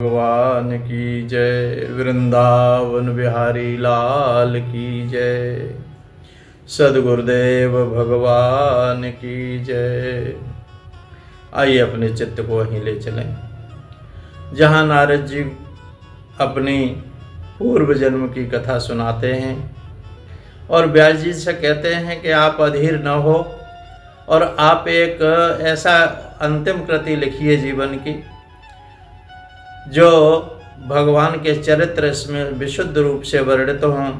भगवान की जय। वृंदावन बिहारी लाल की जय। सद्गुरुदेव भगवान की जय। आइए अपने चित्त को वहीं ले चलें जहाँ नारद जी अपनी पूर्व जन्म की कथा सुनाते हैं और व्यास जी से कहते हैं कि आप अधीर न हो और आप एक ऐसा अंतिम कृति लिखिए जीवन की जो भगवान के चरित्र इसमें विशुद्ध रूप से वर्णित हों,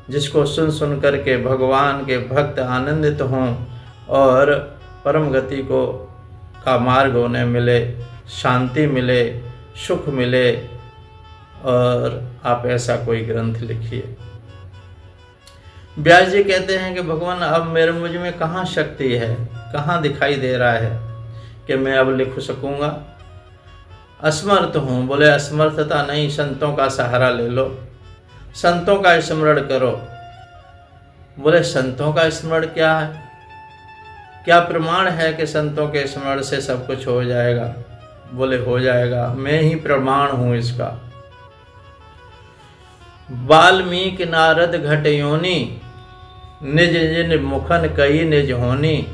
जिसको सुन सुन करके भगवान के भक्त आनंदित हों और परम गति को का मार्ग उन्हें मिले, शांति मिले, सुख मिले। और आप ऐसा कोई ग्रंथ लिखिए। व्यास जी कहते हैं कि भगवान अब मुझ में कहाँ शक्ति है, कहाँ दिखाई दे रहा है कि मैं अब लिख सकूँगा। असमर्थ हूँ। बोले असमर्थता नहीं, संतों का सहारा ले लो, संतों का स्मरण करो। बोले संतों का स्मरण क्या है, क्या प्रमाण है कि संतों के स्मरण से सब कुछ हो जाएगा। बोले हो जाएगा, मैं ही प्रमाण हूँ इसका। वाल्मीकि नारद घट योनि, निज जिन मुखन कई निज होनी।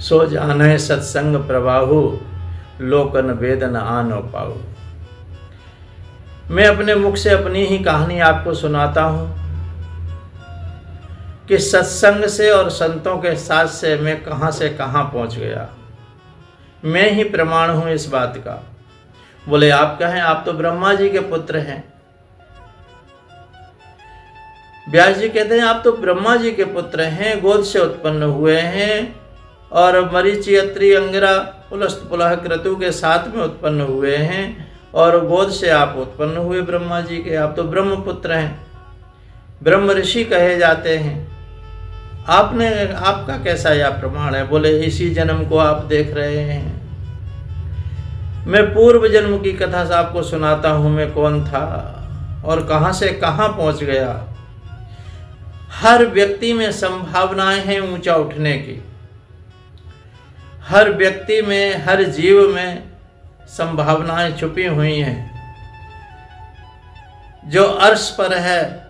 सो जाने सत्संग प्रवाहु, लोकन वेदन आनो पाऊ। मैं अपने मुख से अपनी ही कहानी आपको सुनाता हूँ कि सत्संग से और संतों के साथ से मैं कहाँ से कहाँ पहुँच गया। मैं ही प्रमाण हूँ इस बात का। बोले आप कहें, आप तो ब्रह्मा जी के पुत्र हैं। व्यास जी कहते हैं आप तो ब्रह्मा जी के पुत्र हैं, गोद से उत्पन्न हुए हैं और मरीचि अत्रि अंगिरा पुलस्त पुलह क्रतु के साथ में उत्पन्न हुए हैं और गोद से आप उत्पन्न हुए ब्रह्मा जी के। आप तो ब्रह्म पुत्र हैं, ब्रह्म ऋषि कहे जाते हैं। आपने आपका कैसा यह प्रमाण है। बोले इसी जन्म को आप देख रहे हैं। मैं पूर्व जन्म की कथा से आपको सुनाता हूँ, मैं कौन था और कहाँ से कहाँ पहुँच गया। हर व्यक्ति में संभावनाएं हैं ऊंचा उठने की। हर व्यक्ति में, हर जीव में संभावनाएं छुपी हुई हैं। जो अर्श पर है,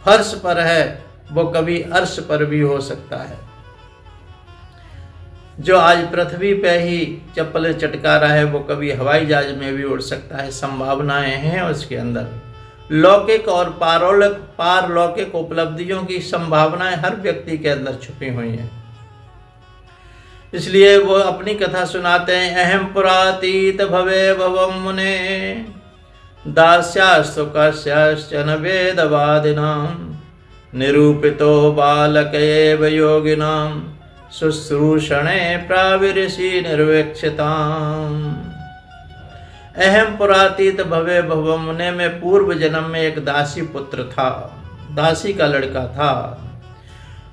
फर्श पर है, वो कभी अर्श पर भी हो सकता है। जो आज पृथ्वी पे ही चप्पल चटका रहा है, वो कभी हवाई जहाज में भी उड़ सकता है। संभावनाएं हैं उसके अंदर। लौकिक और पारलौकिक उपलब्धियों की संभावनाएं हर व्यक्ति के अंदर छुपी हुई हैं। इसलिए वो अपनी कथा सुनाते हैं। अहम पुरातीत भवे भवम मुने, दास्यास्तु कस्याश्चन वेदवादिनां। निरूपितो बालक एव योगिनां, शुश्रूषणे प्राविरसि निर्वेक्षिताम्। अहम पुरातीत भवे भवम मुने में पूर्व जन्म में एक दासी पुत्र था, दासी का लड़का था।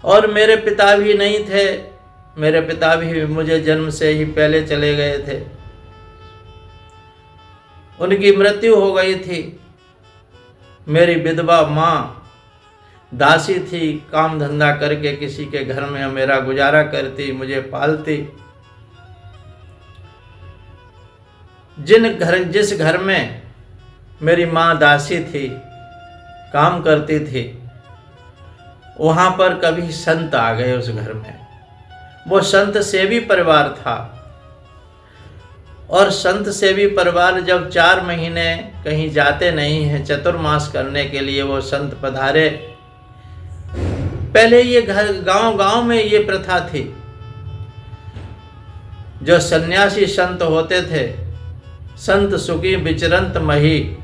और मेरे पिता भी नहीं थे, मेरे पिता भी मुझे जन्म से ही पहले चले गए थे। उनकी मृत्यु हो गई थी। मेरी विधवा माँ दासी थी, काम धंधा करके किसी के घर में मेरा गुजारा करती, मुझे पालती। जिस घर में मेरी माँ दासी थी, काम करती थी, वहाँ पर कभी संत आ गए उस घर में। वो संत सेवी परिवार था और संत सेवी परिवार जब 4 महीने कहीं जाते नहीं हैं चतुर्मास करने के लिए, वो संत पधारे। पहले ये घर गांव में ये प्रथा थी। जो सन्यासी संत होते थे, संत सुखी विचरंत मही,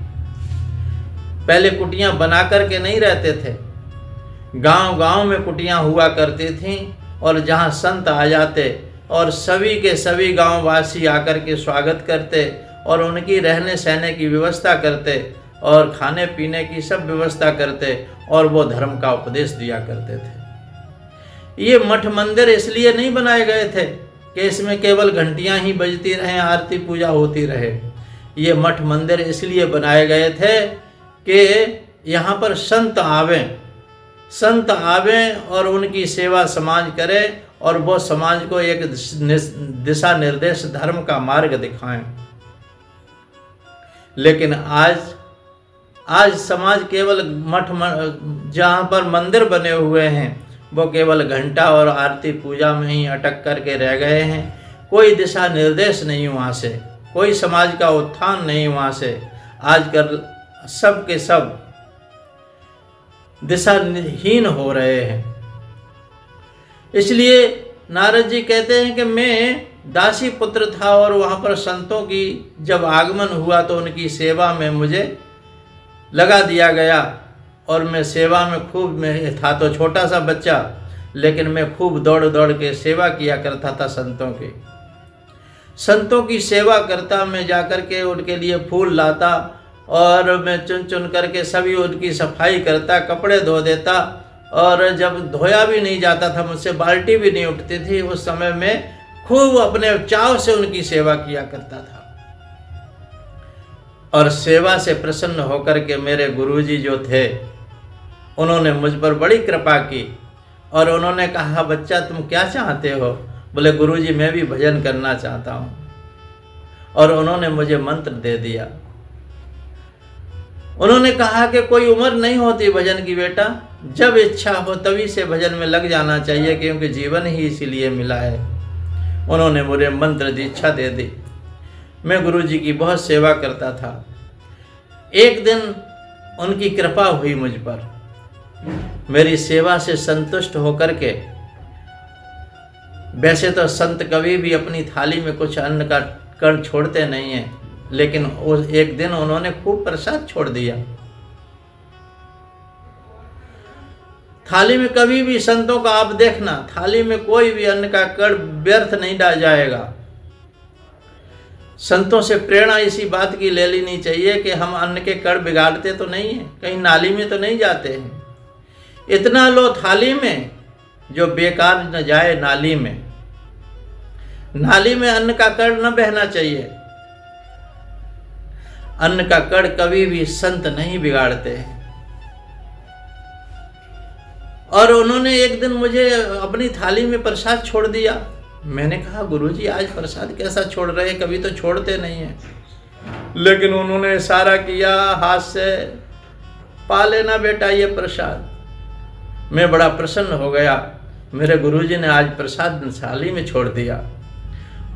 पहले कुटियां बना करके नहीं रहते थे। गांव में कुटियां हुआ करती थीं और जहां संत आ जाते और सभी के सभी गांववासी आकर के स्वागत करते और उनकी रहने सहने की व्यवस्था करते और खाने पीने की सब व्यवस्था करते और वो धर्म का उपदेश दिया करते थे। ये मठ मंदिर इसलिए नहीं बनाए गए थे कि इसमें केवल घंटियां ही बजती रहें, आरती पूजा होती रहे। ये मठ मंदिर इसलिए बनाए गए थे कि यहाँ पर संत आवें और उनकी सेवा समाज करे और वो समाज को एक दिशा निर्देश धर्म का मार्ग दिखाएं। लेकिन आज समाज केवल जहाँ पर मंदिर बने हुए हैं वो केवल घंटा और आरती पूजा में ही अटक करके रह गए हैं। कोई दिशा निर्देश नहीं वहाँ से, कोई समाज का उत्थान नहीं वहाँ से। आजकल सब के सब दिशाहीन हो रहे हैं। इसलिए नारद जी कहते हैं कि मैं दासी पुत्र था और वहाँ पर संतों की जब आगमन हुआ तो उनकी सेवा में मुझे लगा दिया गया और मैं सेवा में खूब, मैं था तो छोटा सा बच्चा, लेकिन मैं खूब दौड़ दौड़ के सेवा किया करता था संतों की सेवा करता। मैं जाकर के उनके लिए फूल लाता और मैं चुन चुन करके सभी उनकी सफाई करता, कपड़े धो देता, और जब धोया भी नहीं जाता था, मुझसे बाल्टी भी नहीं उठती थी, उस समय में खूब अपने चाव से उनकी सेवा किया करता था। और सेवा से प्रसन्न होकर के मेरे गुरुजी जो थे उन्होंने मुझ पर बड़ी कृपा की और उन्होंने कहा, बच्चा तुम क्या चाहते हो? बोले गुरुजी मैं भी भजन करना चाहता हूँ। और उन्होंने मुझे मंत्र दे दिया। उन्होंने कहा कि कोई उम्र नहीं होती भजन की बेटा, जब इच्छा हो तभी से भजन में लग जाना चाहिए, क्योंकि जीवन ही इसीलिए मिला है। उन्होंने मुझे मंत्र दीक्षा दे दी। मैं गुरुजी की बहुत सेवा करता था। एक दिन उनकी कृपा हुई मुझ पर, मेरी सेवा से संतुष्ट होकर के, वैसे तो संत कभी भी अपनी थाली में कुछ अन्न का कण छोड़ते नहीं हैं, लेकिन उस एक दिन उन्होंने खूब प्रसाद छोड़ दिया। थाली में कभी भी संतों का आप देखना, थाली में कोई भी अन्न का कण व्यर्थ नहीं डाल जाएगा। संतों से प्रेरणा इसी बात की ले लेनी चाहिए कि हम अन्न के कण बिगाड़ते तो नहीं है, कहीं नाली में तो नहीं जाते हैं। इतना लो थाली में जो बेकार न जाए नाली में। नाली में अन्न का कण न बहना चाहिए। अन्न का कण कभी भी संत नहीं बिगाड़ते हैं। और उन्होंने एक दिन मुझे अपनी थाली में प्रसाद छोड़ दिया। मैंने कहा गुरुजी आज प्रसाद कैसा छोड़ रहे हैं, कभी तो छोड़ते नहीं हैं। लेकिन उन्होंने इशारा किया हाथ से, पा लेना बेटा ये प्रसाद। मैं बड़ा प्रसन्न हो गया। मेरे गुरुजी ने आज प्रसाद थाली में छोड़ दिया।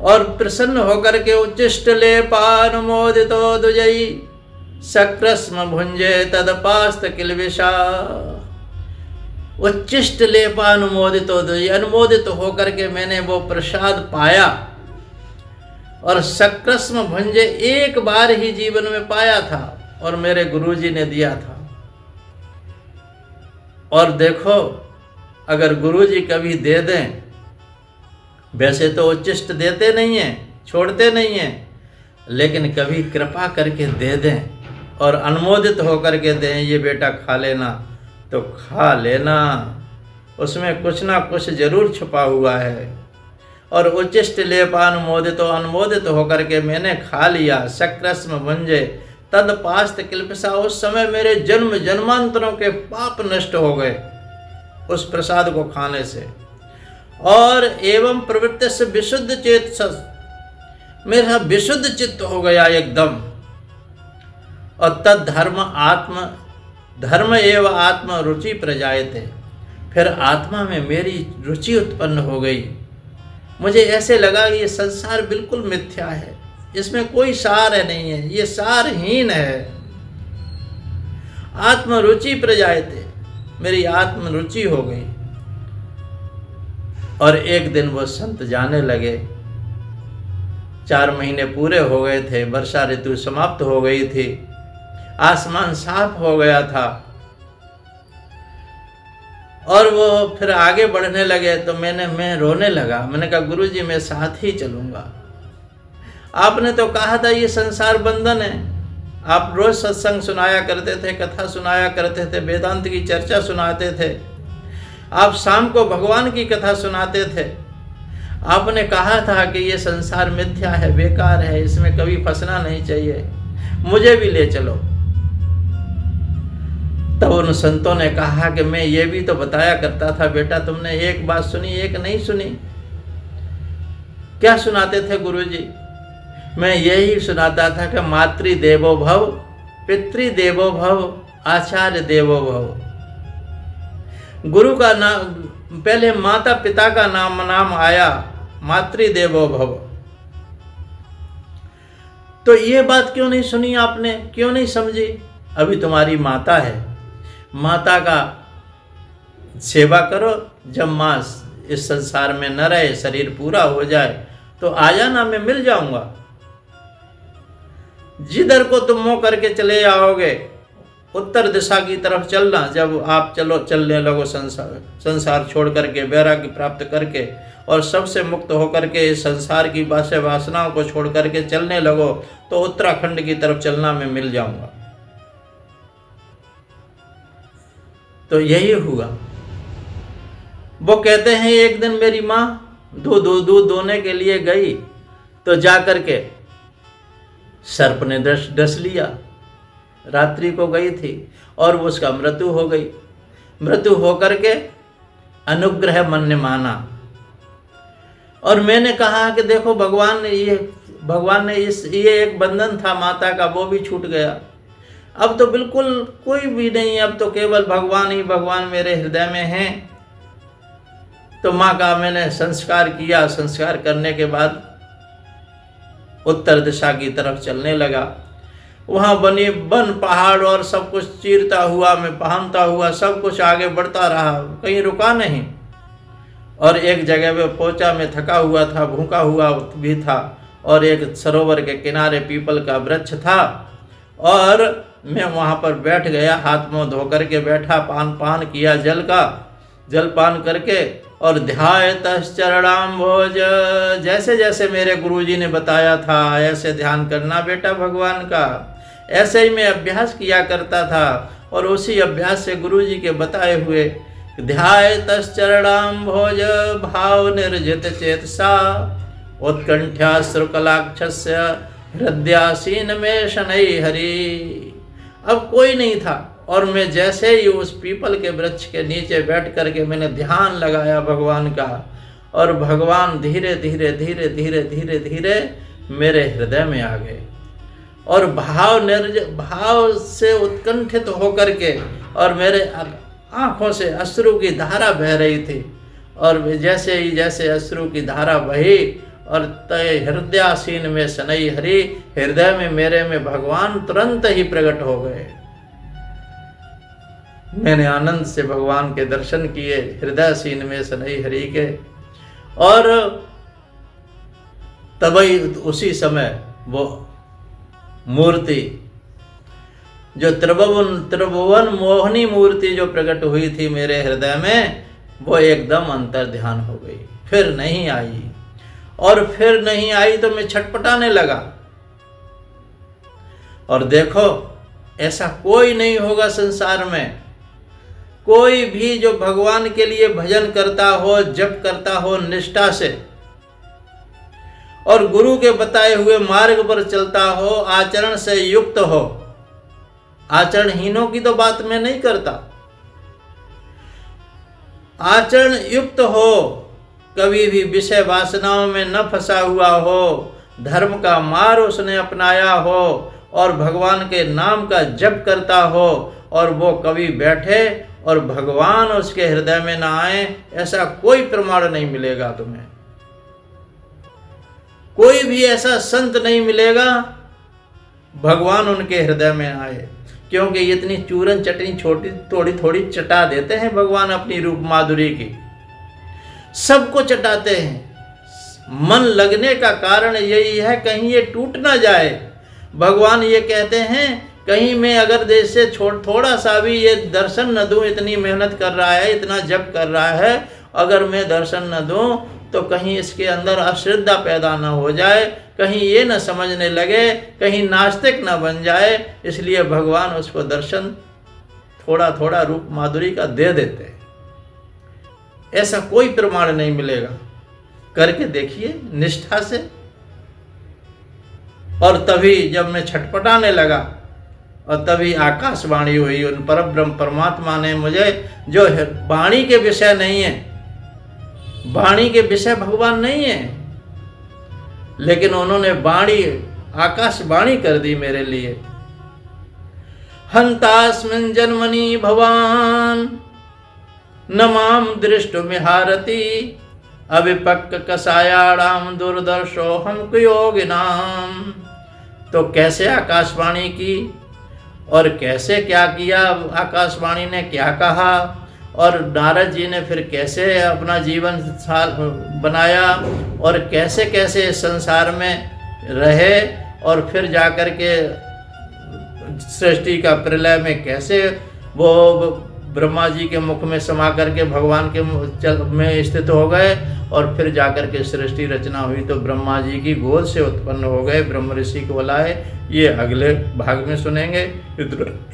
और प्रसन्न होकर के उच्चिष्ट ले पान मोदितो दुजई सक्रस्म भुंजे तदपास्त किलविषा। उच्चिष्ट लेपानुमोदित अनुमोदित होकर के मैंने वो प्रसाद पाया और सक्रस्म भंजे एक बार ही जीवन में पाया था और मेरे गुरुजी ने दिया था। और देखो अगर गुरुजी कभी दे दें, वैसे तो उच्चिष्ट देते नहीं हैं, छोड़ते नहीं हैं, लेकिन कभी कृपा करके दे दें और अनुमोदित होकर के दें, ये बेटा खा लेना, तो खा लेना, उसमें कुछ ना कुछ जरूर छुपा हुआ है। और उच्चिष्ट अनुमोदित होकर के मैंने खा लिया। सक्रस्म भंजे तद पास्त किल्पिसा। उस समय मेरे जन्म जन्मांतरों के पाप नष्ट हो गए उस प्रसाद को खाने से। और एवं प्रवृत्ति से विशुद्ध चेत, मेरा विशुद्ध चित्त हो गया एकदम। और तद धर्म एवं आत्मा रुचि प्रजायते। फिर आत्मा में मेरी रुचि उत्पन्न हो गई। मुझे ऐसे लगा कि ये संसार बिल्कुल मिथ्या है, इसमें कोई सार है नहीं है, ये सारहीन है। आत्मरुचि प्रजायते, मेरी आत्मरुचि हो गई। और एक दिन वो संत जाने लगे। 4 महीने पूरे हो गए थे, वर्षा ऋतु समाप्त हो गई थी, आसमान साफ हो गया था। और वो फिर आगे बढ़ने लगे तो मैं रोने लगा। मैंने कहा गुरुजी मैं साथ ही चलूंगा। आपने तो कहा था ये संसार बंधन है। आप रोज सत्संग सुनाया करते थे, कथा सुनाया करते थे, वेदांत की चर्चा सुनाते थे, आप शाम को भगवान की कथा सुनाते थे। आपने कहा था कि ये संसार मिथ्या है, बेकार है, इसमें कभी फंसना नहीं चाहिए, मुझे भी ले चलो। तब उन संतों ने कहा कि मैं ये भी तो बताया करता था बेटा, तुमने एक बात सुनी, एक नहीं सुनी। क्या सुनाते थे गुरुजी? मैं यही सुनाता था कि मातृदेवो भव, पितृदेवो भव, आचार्य देवो भव। गुरु का नाम पहले माता पिता का नाम आया, मातृदेवो भव। तो ये बात क्यों नहीं सुनी आपने, क्यों नहीं समझी? अभी तुम्हारी माता है, माता का सेवा करो। जब माँ इस संसार में न रहे, शरीर पूरा हो जाए तो आ जाना, मैं मिल जाऊंगा। जिधर को तुम मुंह करके चले आओगे, उत्तर दिशा की तरफ चलना। जब आप चलने लगो संसार छोड़ करके, वैराग्य प्राप्त करके और सबसे मुक्त होकर के इस संसार की वासनाओं को छोड़ करके चलने लगो, तो उत्तराखंड की तरफ चलना, मैं मिल जाऊंगा। तो यही हुआ। वो कहते हैं एक दिन मेरी माँ दूध दोने के लिए गई, तो जा करके सर्प ने डस लिया। रात्रि को गई थी और वो उसका मृत्यु हो गई। मृत्यु होकर के अनुग्रह मन ने माना। और मैंने कहा कि देखो भगवान ने ये एक बंधन था माता का, वो भी छूट गया। अब तो बिल्कुल कोई भी नहीं, अब तो केवल भगवान ही भगवान मेरे हृदय में हैं। तो माँ का मैंने संस्कार किया। संस्कार करने के बाद उत्तर दिशा की तरफ चलने लगा। वहाँ वन पहाड़ और सब कुछ चीरता हुआ, मैं पहनता हुआ सब कुछ आगे बढ़ता रहा, कहीं रुका नहीं। और एक जगह पे पहुंचा, मैं थका हुआ था, भूखा हुआ भी था, और एक सरोवर के किनारे पीपल का वृक्ष था, और मैं वहाँ पर बैठ गया। हाथ मुँह धो करके बैठा, पान किया जलपान करके, और ध्यायतश्चरणाम्भोज, जैसे जैसे मेरे गुरुजी ने बताया था ऐसे ध्यान करना बेटा भगवान का। ऐसे ही मैं अभ्यास किया करता था, और उसी अभ्यास से गुरुजी के बताए हुए ध्यायतश्चरणाम्भोज भाव निर्जित चेतसा उत्कंठ्याश्रुकलाक्षस्य हृदयासीन में शनै हरि। अब कोई नहीं था, और मैं जैसे ही उस पीपल के वृक्ष के नीचे बैठ करके मैंने ध्यान लगाया भगवान का, और भगवान धीरे धीरे धीरे धीरे धीरे धीरे मेरे हृदय में आ गए। और भाव से उत्कंठित होकर के, और मेरे आँखों से अश्रु की धारा बह रही थी। और जैसे ही जैसे अश्रु की धारा बही, और तय हृदयासीन में शनै हरि, हृदय में मेरे में भगवान तुरंत ही प्रकट हो गए। मैंने आनंद से भगवान के दर्शन किए, हृदयासीन में शनै हरि के। और तभी उसी समय वो मूर्ति जो त्रिभुवन मोहनी मूर्ति जो प्रकट हुई थी मेरे हृदय में, वो एकदम अंतर ध्यान हो गई, फिर नहीं आई। और फिर नहीं आई तो मैं छटपटाने लगा। और देखो, ऐसा कोई नहीं होगा संसार में, कोई भी जो भगवान के लिए भजन करता हो, जप करता हो निष्ठा से, और गुरु के बताए हुए मार्ग पर चलता हो, आचरण से युक्त हो। आचरणहीनों की तो बात मैं नहीं करता, आचरण युक्त हो, कभी भी विषय वासनाओं में न फंसा हुआ हो, धर्म का मार्ग उसने अपनाया हो, और भगवान के नाम का जप करता हो, और वो कभी बैठे और भगवान उसके हृदय में ना आए, ऐसा कोई प्रमाण नहीं मिलेगा तुम्हें। कोई भी ऐसा संत नहीं मिलेगा भगवान उनके हृदय में आए, क्योंकि इतनी चूरन चटनी छोटी थोड़ी थोड़ी चटा देते हैं भगवान अपनी रूप माधुरी की, सबको चटाते हैं। मन लगने का कारण यही है कहीं ये टूट ना जाए। भगवान ये कहते हैं कहीं मैं अगर देश से थोड़ा सा भी ये दर्शन न दूं, इतनी मेहनत कर रहा है, इतना जप कर रहा है, अगर मैं दर्शन न दूं तो कहीं इसके अंदर अश्रद्धा पैदा न हो जाए, कहीं ये न समझने लगे, कहीं नास्तिक न बन जाए। इसलिए भगवान उसको दर्शन थोड़ा थोड़ा रूप माधुरी का दे देते हैं। ऐसा कोई प्रमाण नहीं मिलेगा, करके देखिए निष्ठा से। और तभी जब मैं छटपटाने लगा, और तभी आकाशवाणी हुई उन परब्रह्म परमात्मा ने मुझे, जो वाणी के विषय नहीं है, वाणी के विषय भगवान नहीं है, लेकिन उन्होंने वाणी, आकाशवाणी कर दी मेरे लिए। हंतास्मिन् जन्मनि भवान न माम दृष्टुमिहारति, अविपक्क कसायाणाम दुर्दर्शो हम योगिनाम। तो कैसे आकाशवाणी की और कैसे क्या किया, आकाशवाणी ने क्या कहा, और नारद जी ने फिर कैसे अपना जीवन साल बनाया, और कैसे कैसे संसार में रहे, और फिर जाकर के सृष्टि का प्रलय में कैसे वो ब्रह्मा जी के मुख में समा करके भगवान के में स्थित हो गए, और फिर जाकर के सृष्टि रचना हुई तो ब्रह्मा जी की गोद से उत्पन्न हो गए, ब्रह्म ऋषि को बुलाए। ये अगले भाग में सुनेंगे।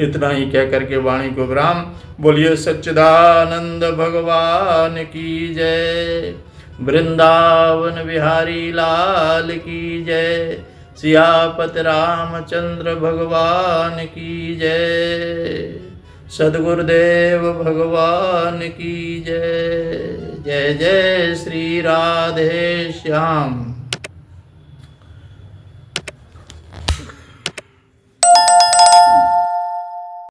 इतना ही कह करके वाणी को विराम। बोलिए सच्चिदानंद भगवान की जय, वृंदावन बिहारी लाल की जय, सियापति रामचंद्र भगवान की जय, सद्गुरुदेव भगवान की जय। जय जय श्री राधे श्याम।